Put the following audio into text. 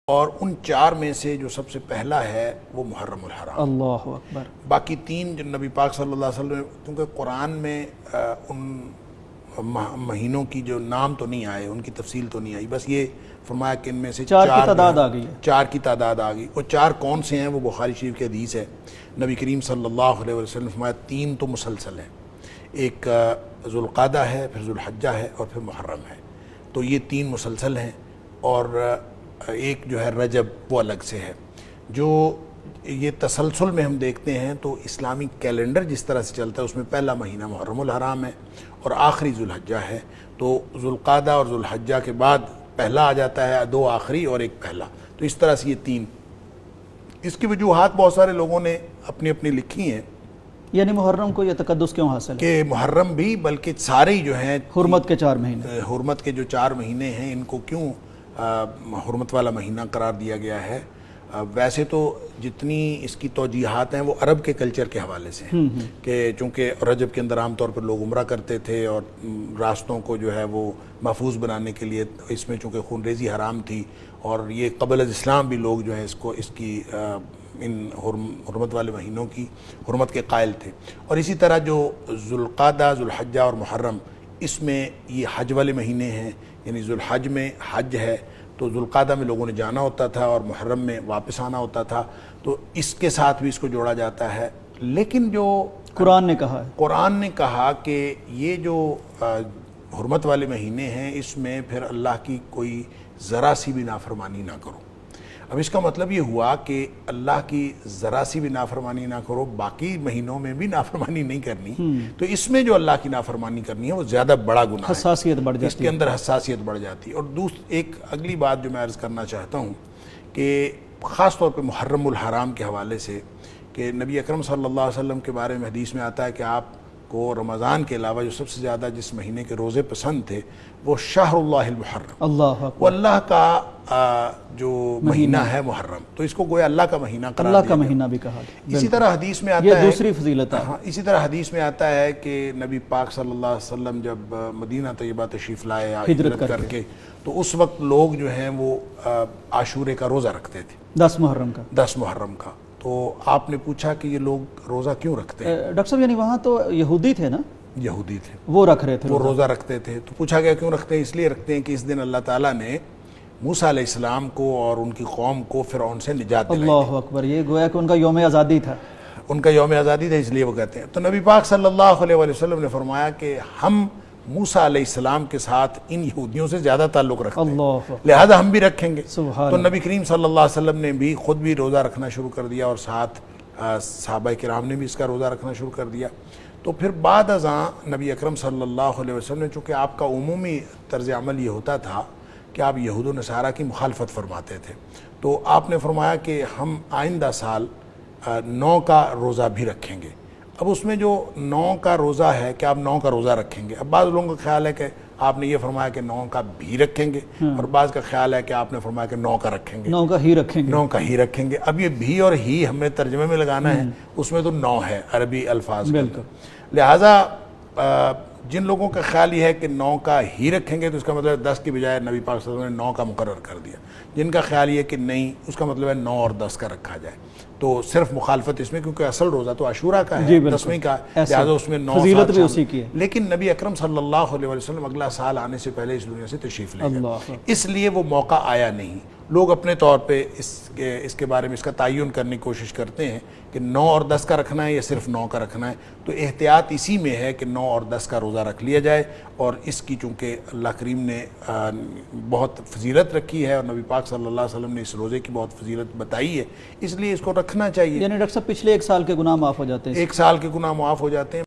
اور ان 4 میں سے جو سب سے پہلا ہے وہ محرم الحرام۔ اللہ اکبر۔ باقی 3 جو نبی پاک صلی اللہ علیہ وسلم، کیونکہ قرآن میں ان مہینوں کی جو نام تو نہیں آئے، ان کی تفصیل تو نہیں آئی، بس یہ فرمایا کہ ان میں سے 4 کی تعداد آ گئی ہے۔ 4 کی تعداد آ گئی۔ وہ 4 کون سے ہیں؟ وہ بخاری شریف کی حدیث ہے، نبی کریم صلی اللہ علیہ وسلم فرمایا 3 تو مسلسل ہیں، ایک ذوالقعدہ ہے، پھر ذوالحجہ ہے، اور پھر محرم ہے۔ تو یہ 3 مسلسل ہیں، اور ایک جو ہے رجب وہ الگ سے ہے۔ جو یہ تسلسل میں ہم دیکھتے ہیں تو اسلامی کیلنڈر جس طرح سے چلتا ہے اس میں پہلا مہینہ محرم الحرام ہے اور آخری ذوالحجہ ہے، تو ذوالقعدہ اور ذوالحجہ کے بعد پہلا آ جاتا ہے، 2 آخری اور ایک پہلا، تو اس طرح سے یہ 3۔ اس کی وجوہات بہت سارے لوگوں نے اپنی اپنی لکھی ہیں، یعنی محرم کو یہ تقدس کیوں حاصل ہے؟ کہ محرم بھی بلکہ سارے ہی جو ہیں حرمت کے 4 مہینے، حرمت کے جو 4 مہینے ہیں ان کو کیوں حرمت والا مہینہ قرار دیا گیا ہے؟ ویسے تو جتنی اس کی توجیحات ہیں وہ عرب کے کلچر کے حوالے سے ہیں، کہ چونکہ رجب کے اندر عام طور پر لوگ عمرہ کرتے تھے اور راستوں کو جو ہے وہ محفوظ بنانے کے لیے اس میں چونکہ خون ریزی حرام تھی، اور یہ قبل از اسلام بھی لوگ جو ہے اس کی ان حرمت والے مہینوں کی حرمت کے قائل تھے۔ اور اسی طرح جو ذوالقعدہ، ذوالحجہ اور محرم، اس میں یہ حج والے مہینے ہیں، یعنی ذوالحج میں حج ہے تو ذوالقعدہ میں لوگوں نے جانا ہوتا تھا اور محرم میں واپس آنا ہوتا تھا، تو اس کے ساتھ بھی اس کو جوڑا جاتا ہے۔ لیکن جو قرآن نے کہا ہے، قرآن نے کہا کہ یہ جو حرمت والے مہینے ہیں اس میں پھر اللہ کی کوئی ذرا سی بھی نافرمانی نہ کرو۔ اب اس کا مطلب یہ ہوا کہ اللہ کی ذرا سی بھی نافرمانی نہ کرو، باقی مہینوں میں بھی نافرمانی نہیں کرنی، تو اس میں جو اللہ کی نافرمانی کرنی ہے وہ زیادہ بڑا گناہ ہے، حساسیت بڑھ جاتی ہے، اس کے اندر حساسیت بڑھ جاتی ہے۔ اور ایک اگلی بات جو میں عرض کرنا چاہتا ہوں کہ خاص طور پہ محرم الحرام کے حوالے سے، کہ نبی اکرم صلی اللہ علیہ وسلم کے بارے میں حدیث میں آتا ہے کہ آپ کو رمضان کے علاوہ جو سب سے زیادہ جس مہینے کے روزے پسند تھے وہ شہر اللہ المحرم، اللہ اکبر، وہ اللہ کا جو مہینہ ہے محرم، تو اس کو گویا اللہ کا مہینہ قرار اللہ کا دیا مہینہ بھی کہا گیا۔ اسی طرح حدیث میں آتا یہ ہے، دوسری فضیلت ہے۔ ہاں اسی طرح حدیث میں آتا ہے کہ نبی پاک صلی اللہ علیہ وسلم جب مدینہ طیبہ تشریف لائے ہجرت کر کے، تو اس وقت لوگ جو ہیں وہ عاشورے کا روزہ رکھتے تھے، 10 محرم کا، 10 محرم کا۔ تو آپ نے پوچھا کہ یہ لوگ روزہ کیوں رکھتے ہیں؟ ڈاکٹر صاحب یعنی وہاں تو یہودی تھے نا، یہودی تھے، وہ رکھ رہے تھے، وہ روزہ رکھتے تھے۔ تو پوچھا گیا کیوں رکھتے ہیں؟ اس لیے رکھتے ہیں کہ اس دن اللہ تعالیٰ نے موسیٰ علیہ السلام کو اور ان کی قوم کو فرعون سے نجات دلائی، اللہ اکبر، یہ گویا کہ ان کا یوم آزادی تھا، ان کا یوم آزادی تھا، اس لیے وہ کہتے ہیں۔ تو نبی پاک صلی اللہ علیہ وسلم نے فرمایا کہ ہم موسیٰ علیہ السلام کے ساتھ ان یہودیوں سے زیادہ تعلق رکھتے ہیں، اللہ اکبر، لہذا ہم بھی رکھیں گے۔ سبحان تو نبی کریم صلی اللہ علیہ وسلم نے بھی خود بھی روزہ رکھنا شروع کر دیا، اور ساتھ صحابہ کرام نے بھی اس کا روزہ رکھنا شروع کر دیا۔ تو پھر بعد ازاں نبی اکرم صلی اللہ علیہ وسلم نے، چونکہ آپ کا عمومی طرز عمل یہ ہوتا تھا کہ آپ یہود و نصارہ کی مخالفت فرماتے تھے، تو آپ نے فرمایا کہ ہم آئندہ سال 9 کا روزہ بھی رکھیں گے۔ اب اس میں جو 9 کا روزہ ہے کہ آپ 9 کا روزہ رکھیں گے، اب بعض لوگوں کا خیال ہے کہ آپ نے یہ فرمایا کہ 9 کا بھی رکھیں گے، اور بعض کا خیال ہے کہ آپ نے فرمایا کہ 9 کا رکھیں گے، 9 کا ہی رکھیں گے، 9 کا ہی رکھیں گے۔ اب یہ بھی اور ہی ہمیں ترجمے میں لگانا ہے، اس میں تو 9 ہے عربی الفاظ کا، لہٰذا جن لوگوں کا خیال یہ ہے کہ 9 کا ہی رکھیں گے تو اس کا مطلب 10 کی بجائے نبی پاک صلی اللہ علیہ وسلم نے 9 کا مقرر کر دیا، جن کا خیال یہ کہ نہیں، اس کا مطلب ہے 9 اور 10 کا رکھا جائے۔ تو صرف مخالفت اس میں، کیونکہ اصل روزہ تو عاشورہ کا ہے، 10ویں کا، لہٰذا اس میں 9 فضیلت بھی اسی کی ہے۔ لیکن نبی اکرم صلی اللہ علیہ وسلم اگلا سال آنے سے پہلے اس دنیا سے تشریف لے گئے، اس لیے وہ موقع آیا نہیں۔ لوگ اپنے طور پہ اس کے بارے میں اس کا تعین کرنے کی کوشش کرتے ہیں کہ 9 اور 10 کا رکھنا ہے یا صرف 9 کا رکھنا ہے، تو احتیاط اسی میں ہے کہ 9 اور 10 کا روزہ رکھ لیا جائے، اور اس کی چونکہ اللہ کریم نے بہت فضیلت رکھی ہے اور نبی پاک صلی اللہ علیہ وسلم نے اس روزے کی بہت فضیلت بتائی ہے، اس لیے اس کو رکھنا چاہیے۔ یعنی ڈاکٹر صاحب پچھلے 1 سال کے گناہ معاف ہو جاتے ہیں، 1 سال کے گناہ معاف ہو جاتے ہیں۔